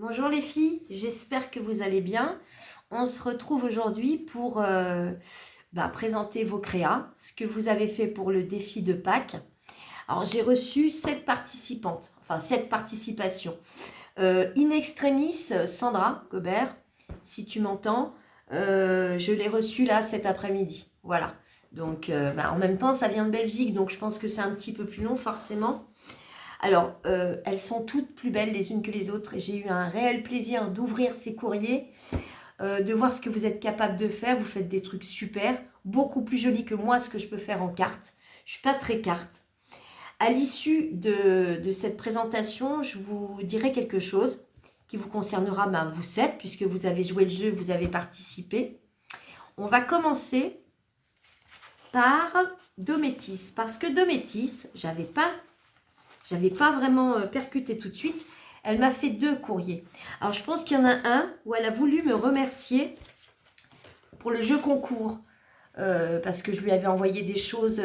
Bonjour les filles, j'espère que vous allez bien. On se retrouve aujourd'hui pour présenter vos créas, ce que vous avez fait pour le défi de Pâques. Alors j'ai reçu 7 participantes, enfin 7 participations. In extremis, Sandra Gobert, si tu m'entends, je l'ai reçue là cet après-midi. Voilà. Donc en même temps ça vient de Belgique, donc je pense que c'est un petit peu plus long forcément. Alors, elles sont toutes plus belles les unes que les autres et j'ai eu un réel plaisir d'ouvrir ces courriers, de voir ce que vous êtes capable de faire. Vous faites des trucs super, beaucoup plus jolis que moi, ce que je peux faire en carte. Je ne suis pas très carte. À l'issue de cette présentation, je vous dirai quelque chose qui vous concernera, vous 7, puisque vous avez joué le jeu, vous avez participé. On va commencer par Dométis, parce que Dométis, j'avais pas vraiment percuté tout de suite. Elle m'a fait 2 courriers. Alors, je pense qu'il y en a un où elle a voulu me remercier pour le jeu concours. Parce que je lui avais envoyé des choses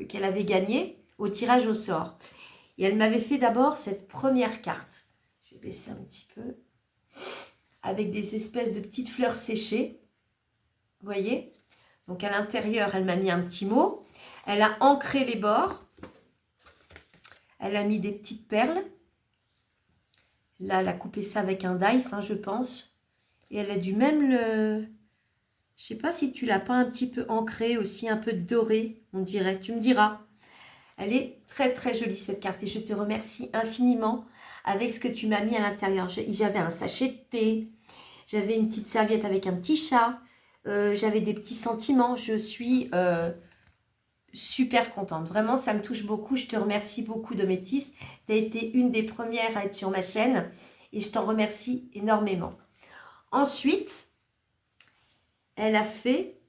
qu'elle avait gagnées au tirage au sort. Et elle m'avait fait d'abord cette première carte. Je vais baisser un petit peu. Avec des espèces de petites fleurs séchées. Vous voyez? Donc, à l'intérieur, elle m'a mis un petit mot. Elle a ancré les bords. Elle a mis des petites perles. Là, elle a coupé ça avec un dice, je pense. Et elle a dû même le... Je sais pas si tu l'as pas un petit peu ancré aussi, un peu doré, on dirait. Tu me diras. Elle est très très jolie cette carte et je te remercie infiniment avec ce que tu m'as mis à l'intérieur. J'avais un sachet de thé, j'avais une petite serviette avec un petit chat, j'avais des petits sentiments. Je suis super contente. Vraiment, ça me touche beaucoup. Je te remercie beaucoup, Dométis. Tu as été une des premières à être sur ma chaîne et je t'en remercie énormément. Ensuite, elle a fait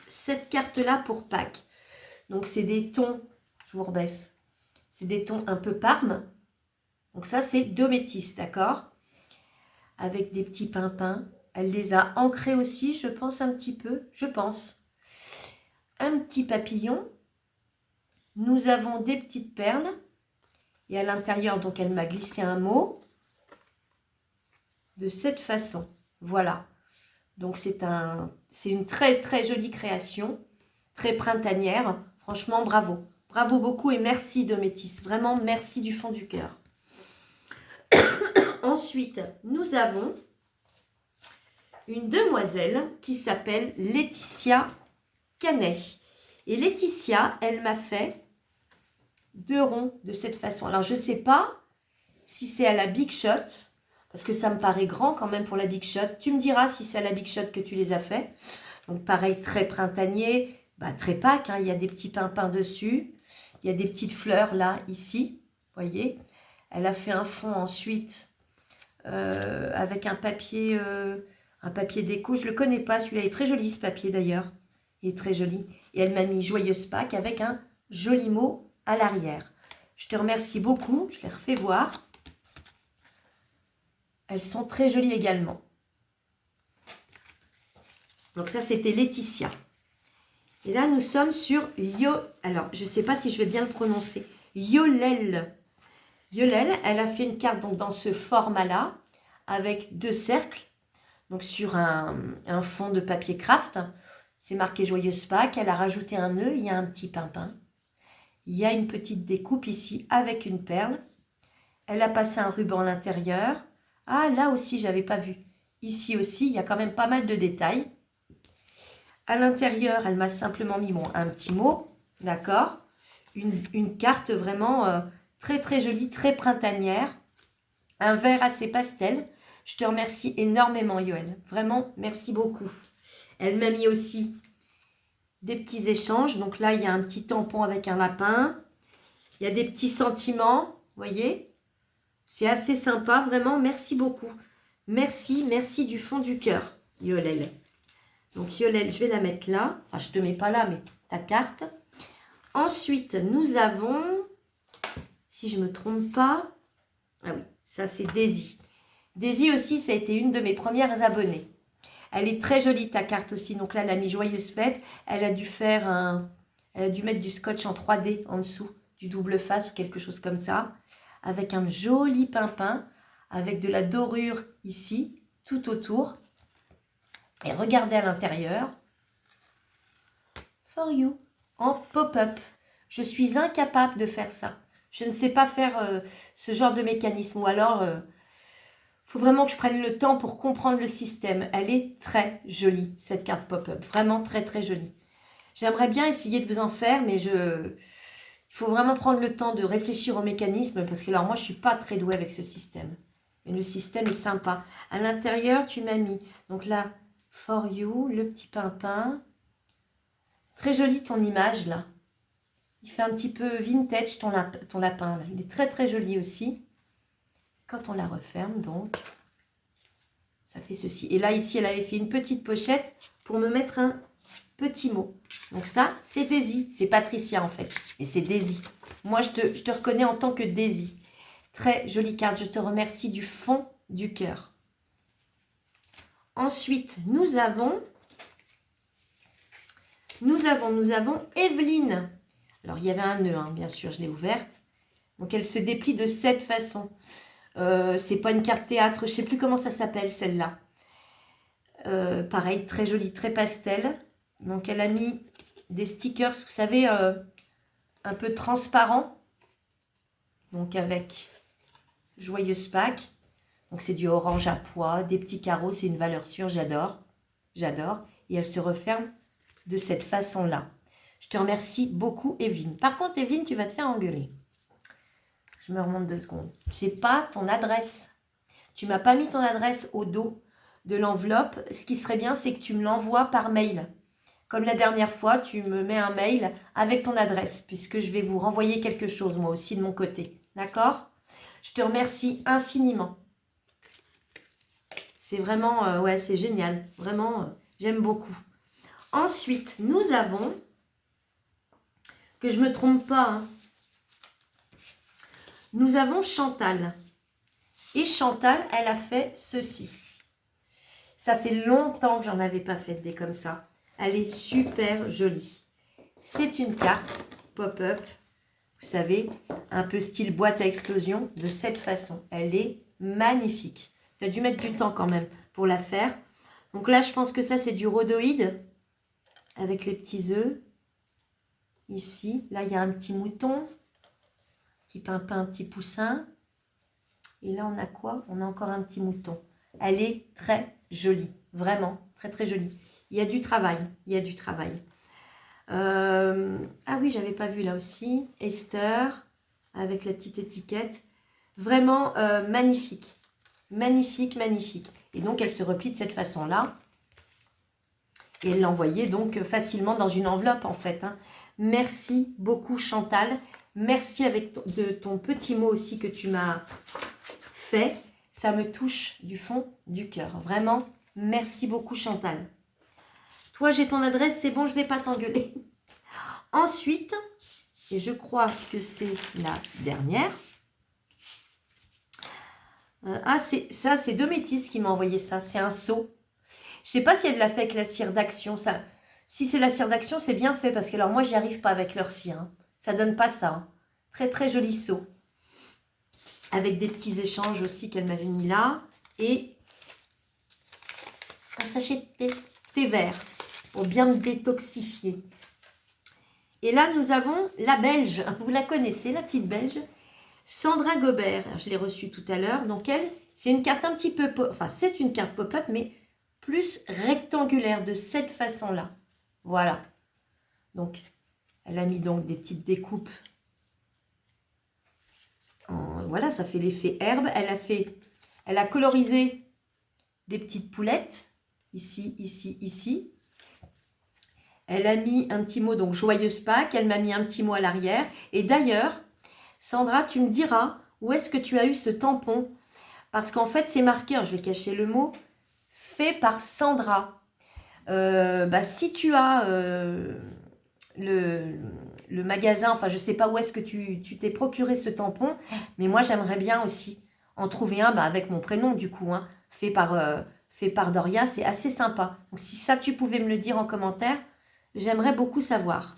cette carte-là pour Pâques. Donc, c'est des tons, je vous rebaisse, c'est des tons un peu parme. Donc, ça, c'est Dométis, d'accord? Avec des petits pimpins. Elle les a ancrés aussi, je pense, un petit peu. Je pense. Un petit papillon. Nous avons des petites perles. Et à l'intérieur, donc, elle m'a glissé un mot. De cette façon. Voilà. Donc, c'est une très, très jolie création. Très printanière. Franchement, bravo. Bravo beaucoup et merci, Dométis. Vraiment, merci du fond du cœur. Ensuite, nous avons une demoiselle qui s'appelle Laetitia Canet. Et Laetitia, elle m'a fait 2 ronds de cette façon. Alors, je ne sais pas si c'est à la Big Shot, parce que ça me paraît grand quand même pour la Big Shot. Tu me diras si c'est à la Big Shot que tu les as fait. Donc, pareil, très printanier, très Pâques, il y a des petits pimpins dessus. Il y a des petites fleurs là, ici, voyez. Elle a fait un fond ensuite avec un papier déco. Je ne le connais pas, celui-là est très joli, ce papier d'ailleurs. Il est très joli. Et elle m'a mis Joyeuse Pâques avec un joli mot à l'arrière. Je te remercie beaucoup, je les refais voir. Elles sont très jolies également. Donc ça, c'était Laetitia. Et là, nous sommes sur Alors, je ne sais pas si je vais bien le prononcer. Yolel. Yolel, elle a fait une carte donc, dans ce format-là, avec 2 cercles. Donc, sur un fond de papier craft. C'est marqué Joyeuse Pâques. Elle a rajouté un nœud. Il y a un petit pimpin. Il y a une petite découpe ici avec une perle. Elle a passé un ruban à l'intérieur. Ah, là aussi, je n'avais pas vu. Ici aussi, il y a quand même pas mal de détails. À l'intérieur, elle m'a simplement mis un petit mot, d'accord? Une carte vraiment très très jolie, très printanière. Un vert assez pastel. Je te remercie énormément, Yoël. Vraiment, merci beaucoup. Elle m'a mis aussi des petits échanges. Donc là, il y a un petit tampon avec un lapin. Il y a des petits sentiments, vous voyez? C'est assez sympa, vraiment, merci beaucoup. Merci, merci du fond du cœur, Yolel. Donc Yolel, je vais la mettre là. Enfin, je ne te mets pas là, mais ta carte. Ensuite, nous avons, si je ne me trompe pas, ah oui, ça c'est Daisy. Daisy aussi, ça a été une de mes premières abonnées. Elle est très jolie ta carte aussi. Donc là, elle a mis Joyeuse Fête. Elle a dû mettre du scotch en 3D en dessous, du double face ou quelque chose comme ça, avec un joli pimpin, avec de la dorure ici, tout autour. Et regardez à l'intérieur. For you, en pop-up. Je suis incapable de faire ça. Je ne sais pas faire ce genre de mécanisme. Ou alors, faut vraiment que je prenne le temps pour comprendre le système. Elle est très jolie, cette carte pop-up. Vraiment très, très jolie. J'aimerais bien essayer de vous en faire, mais il faut vraiment prendre le temps de réfléchir au mécanisme, parce que alors moi, je ne suis pas très douée avec ce système. Et le système est sympa. À l'intérieur, tu m'as mis, donc là, For You, le petit pimpin. Très jolie ton image, là. Il fait un petit peu vintage, ton lapin, là. Il est très, très joli aussi. Quand on la referme, donc, ça fait ceci. Et là, ici, elle avait fait une petite pochette pour me mettre un petit mot. Donc ça, c'est Daisy. C'est Patricia, en fait. Et c'est Daisy. Moi, je te reconnais en tant que Daisy. Très jolie carte. Je te remercie du fond du cœur. Ensuite, nous avons Evelyne. Alors, il y avait un nœud, hein, bien sûr, je l'ai ouverte. Donc, elle se déplie de cette façon. C'est pas une carte théâtre, je sais plus comment ça s'appelle celle-là. Pareil, très jolie, très pastel. Donc elle a mis des stickers, vous savez, un peu transparents. Donc avec Joyeuse Pâques. Donc c'est du orange à pois, des petits carreaux, c'est une valeur sûre, j'adore. J'adore. Et elle se referme de cette façon-là. Je te remercie beaucoup, Evelyne. Par contre, Evelyne, tu vas te faire engueuler. Je me remonte 2 secondes. Je n'ai pas ton adresse. Tu m'as pas mis ton adresse au dos de l'enveloppe. Ce qui serait bien, c'est que tu me l'envoies par mail. Comme la dernière fois, tu me mets un mail avec ton adresse, puisque je vais vous renvoyer quelque chose, moi aussi, de mon côté. D'accord? Je te remercie infiniment. C'est vraiment, ouais, c'est génial. Vraiment, j'aime beaucoup. Ensuite, nous avons, que je ne me trompe pas, hein, nous avons Chantal. Et Chantal, elle a fait ceci. Ça fait longtemps que j'en avais pas fait des comme ça. Elle est super jolie. C'est une carte pop-up, vous savez, un peu style boîte à explosion, de cette façon. Elle est magnifique. Tu as dû mettre du temps quand même pour la faire. Donc là, je pense que ça, c'est du rhodoïde avec les petits œufs. Ici, là, il y a un petit mouton, petit pimpin, un petit poussin. Et là, on a quoi? On a encore un petit mouton. Elle est très jolie, vraiment, très très jolie. Il y a du travail, il y a du travail. Ah oui, j'avais pas vu là aussi. Esther, avec la petite étiquette. Vraiment magnifique, magnifique, magnifique. Et donc, elle se replie de cette façon-là. Et elle l'envoyait donc facilement dans une enveloppe, en fait. Hein. Merci beaucoup, Chantal. Merci de ton petit mot aussi que tu m'as fait. Ça me touche du fond du cœur. Vraiment, merci beaucoup, Chantal. Toi, j'ai ton adresse, c'est bon, je ne vais pas t'engueuler. Ensuite, et je crois que c'est la dernière. C'est deux métisses qui m'ont envoyé ça. C'est un seau. Je ne sais pas si elle l'a fait avec la cire d'action. Si c'est la cire d'action, c'est bien fait. Parce que alors moi, j'y arrive pas avec leur cire. Hein. Ça donne pas ça. Hein. Très, très joli seau. Avec des petits échanges aussi qu'elle m'avait mis là. Et un sachet de thé vert. Pour bien me détoxifier. Et là, nous avons la Belge. Vous la connaissez, la petite Belge. Sandra Gobert. Je l'ai reçue tout à l'heure. Donc elle, c'est une carte un petit peu... Enfin, c'est une carte pop-up, mais plus rectangulaire de cette façon-là. Voilà. Donc, elle a mis donc des petites découpes. Voilà, ça fait l'effet herbe. Elle a colorisé des petites poulettes. Ici, ici, ici. Elle a mis un petit mot, donc Joyeuse Pâques. Elle m'a mis un petit mot à l'arrière. Et d'ailleurs, Sandra, tu me diras où est-ce que tu as eu ce tampon. Parce qu'en fait, c'est marqué, je vais cacher le mot, fait par Sandra. Si tu as le magasin, enfin je ne sais pas où est-ce que tu t'es procuré ce tampon, mais moi j'aimerais bien aussi en trouver un avec mon prénom du coup, hein, fait par Doria, c'est assez sympa. Donc si ça tu pouvais me le dire en commentaire, j'aimerais beaucoup savoir.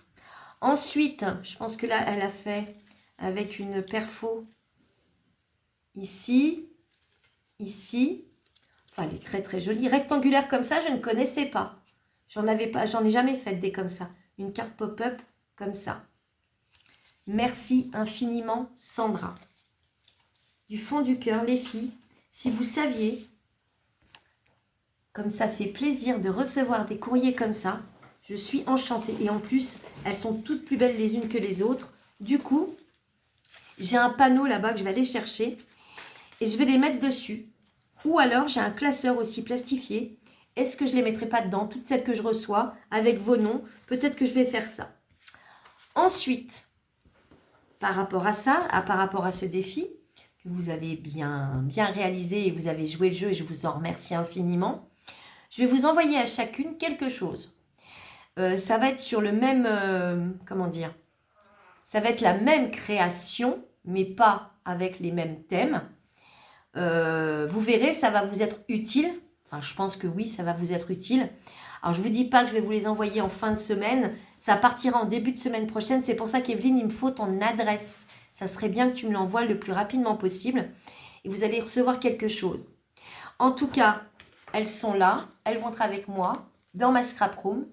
Ensuite, je pense que là elle a fait avec une perfo ici. ici. Enfin, elle est très très jolie. Rectangulaire comme ça, je ne connaissais pas. J'en ai jamais fait des comme ça. Une carte pop-up comme ça. Merci infiniment, Sandra. Du fond du cœur, les filles, si vous saviez, comme ça fait plaisir de recevoir des courriers comme ça, je suis enchantée. Et en plus, elles sont toutes plus belles les unes que les autres. Du coup, j'ai un panneau là-bas que je vais aller chercher et je vais les mettre dessus. Ou alors, j'ai un classeur aussi plastifié. Est-ce que je ne les mettrai pas dedans, toutes celles que je reçois, avec vos noms? Peut-être que je vais faire ça. Ensuite, par rapport à ça, par rapport à ce défi, que vous avez bien réalisé et vous avez joué le jeu et je vous en remercie infiniment, je vais vous envoyer à chacune quelque chose. Ça va être sur le même, comment dire, ça va être la même création, mais pas avec les mêmes thèmes. Vous verrez, ça va vous être utile. Enfin, je pense que oui, ça va vous être utile. Alors, je ne vous dis pas que je vais vous les envoyer en fin de semaine. Ça partira en début de semaine prochaine. C'est pour ça qu'Evelyne, il me faut ton adresse. Ça serait bien que tu me l'envoies le plus rapidement possible. Et vous allez recevoir quelque chose. En tout cas, elles sont là. Elles vont être avec moi dans ma scrap room.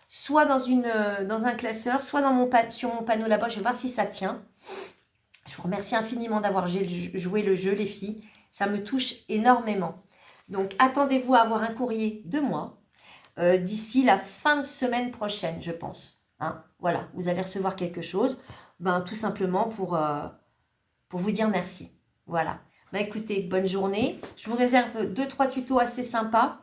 Soit dans un classeur, soit sur mon panneau là-bas. Je vais voir si ça tient. Je vous remercie infiniment d'avoir joué le jeu, les filles. Ça me touche énormément. Donc, attendez-vous à avoir un courrier de moi d'ici la fin de semaine prochaine, je pense. Hein, voilà, vous allez recevoir quelque chose, tout simplement pour vous dire merci. Voilà. Écoutez, bonne journée. Je vous réserve 2-3 tutos assez sympas,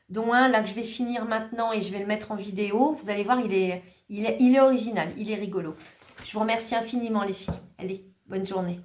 dont un là que je vais finir maintenant et je vais le mettre en vidéo. Vous allez voir, il est original, il est rigolo. Je vous remercie infiniment, les filles. Allez, bonne journée.